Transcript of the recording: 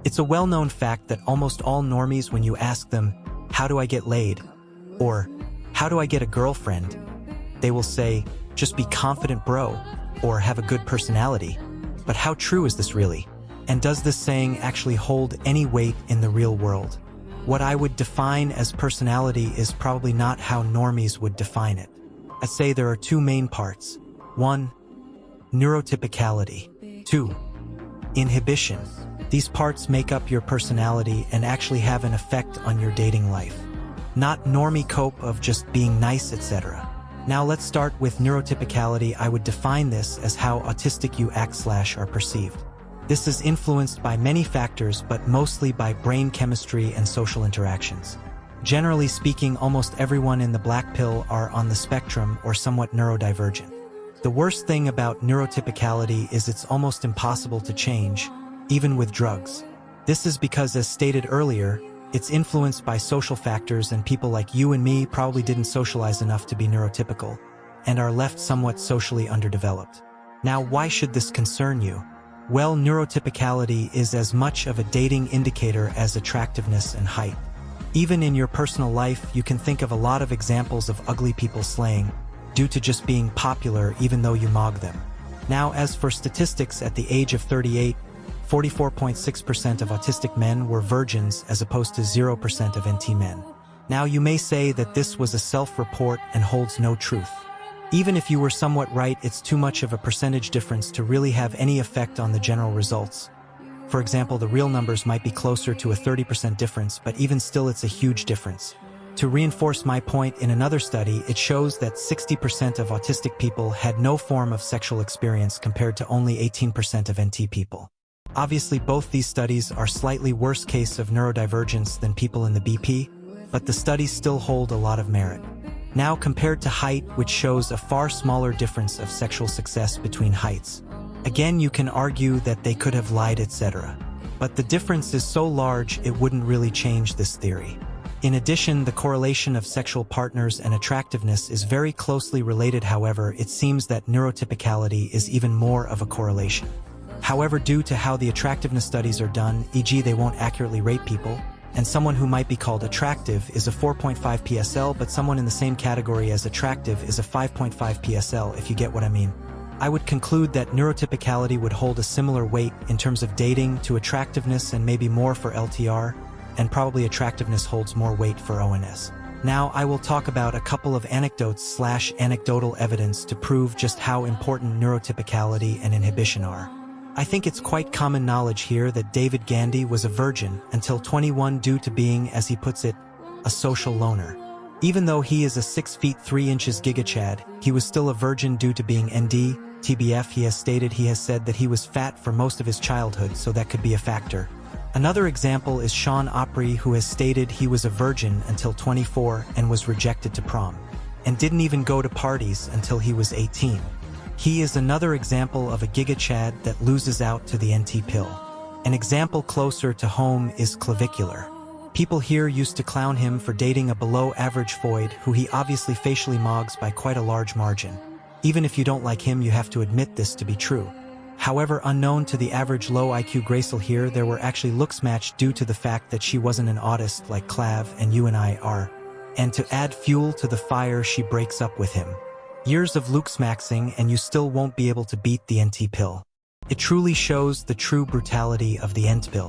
It's a well-known fact that almost all normies, when you ask them, "How do I get laid?" or "How do I get a girlfriend?" they will say, "Just be confident, bro," or "Have a good personality." But how true is this really? And does this saying actually hold any weight in the real world? What I would define as personality is probably not how normies would define it. I'd say there are two main parts. 1. Neurotypicality. 2. Inhibition. These parts make up your personality and actually have an effect on your dating life. Not normie cope of just being nice, etc. Now let's start with neurotypicality. I would define this as how autistic you act/are perceived. This is influenced by many factors, but mostly by brain chemistry and social interactions. Generally speaking, almost everyone in the black pill are on the spectrum or somewhat neurodivergent. The worst thing about neurotypicality is it's almost impossible to change, even with drugs. This is because, as stated earlier, it's influenced by social factors, and people like you and me probably didn't socialize enough to be neurotypical, and are left somewhat socially underdeveloped. Now, why should this concern you? Well, neurotypicality is as much of a dating indicator as attractiveness and height. Even in your personal life, you can think of a lot of examples of ugly people slaying due to just being popular even though you mog them. Now, as for statistics, at the age of 38, 44.6% of autistic men were virgins as opposed to 0% of NT men. Now, you may say that this was a self-report and holds no truth. Even if you were somewhat right, it's too much of a percentage difference to really have any effect on the general results. For example, the real numbers might be closer to a 30% difference, but even still it's a huge difference. To reinforce my point, in another study, it shows that 60% of autistic people had no form of sexual experience compared to only 18% of NT people. Obviously, both these studies are slightly worse case of neurodivergence than people in the BP, but the studies still hold a lot of merit. Now, compared to height, which shows a far smaller difference of sexual success between heights. Again, you can argue that they could have lied, etc. But the difference is so large it wouldn't really change this theory. In addition, the correlation of sexual partners and attractiveness is very closely related. However, it seems that neurotypicality is even more of a correlation. However, due to how the attractiveness studies are done, e.g. they won't accurately rate people, and someone who might be called attractive is a 4.5 PSL, but someone in the same category as attractive is a 5.5 PSL, if you get what I mean. I would conclude that neurotypicality would hold a similar weight in terms of dating to attractiveness, and maybe more for LTR, and probably attractiveness holds more weight for ONS. Now, I will talk about a couple of anecdotes/anecdotal evidence to prove just how important neurotypicality and inhibition are. I think it's quite common knowledge here that David Gandy was a virgin until 21 due to being, as he puts it, a social loner. Even though he is a 6 feet 3 inches gigachad, he was still a virgin due to being ND. TBF, he has said that he was fat for most of his childhood, so that could be a factor. Another example is Sean Opry, who has stated he was a virgin until 24 and was rejected to prom, and didn't even go to parties until he was 18. He is another example of a gigachad that loses out to the NT pill. An example closer to home is Clavicular. People here used to clown him for dating a below-average Foid, who he obviously facially mogs by quite a large margin. Even if you don't like him, you have to admit this to be true. However, unknown to the average low IQ Gracel here, there were actually looks matched due to the fact that she wasn't an autist like Clav and you and I are. And to add fuel to the fire, she breaks up with him. Years of looks maxing and you still won't be able to beat the NT pill. It truly shows the true brutality of the NT pill.